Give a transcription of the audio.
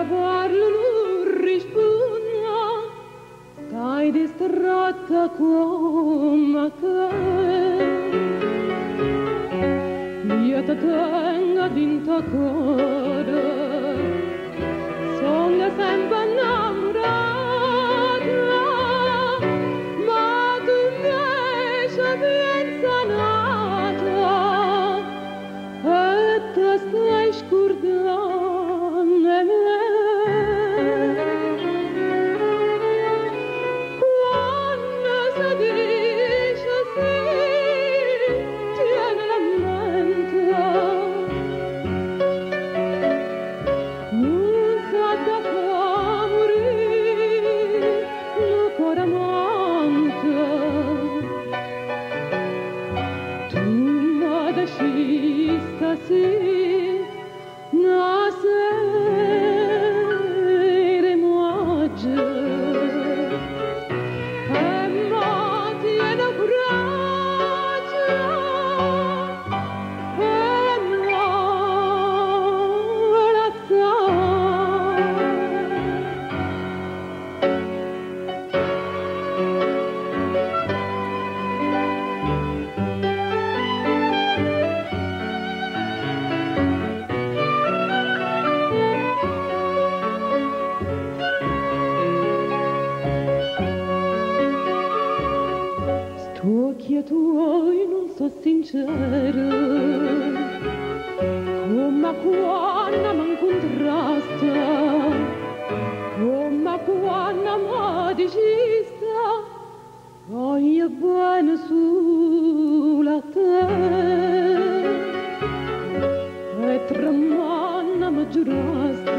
che parlo non risponda, stai distratta come te. Io ti tengo dentro cuore, sono sempre innamorata, ma tu invece pensa nata e ti stai scordando me. Quando si dice sì, tieni la mente, non sa da fa morire il cuore amante. Tu mi decista sì, una sera mogge, e mo tiene coraggio, e non la sai. Sto occhi tuoi non so sincero, come quando mi incontrasta, come quando mi dicesta, voglio bene sulla te, e tremando mi giurasta,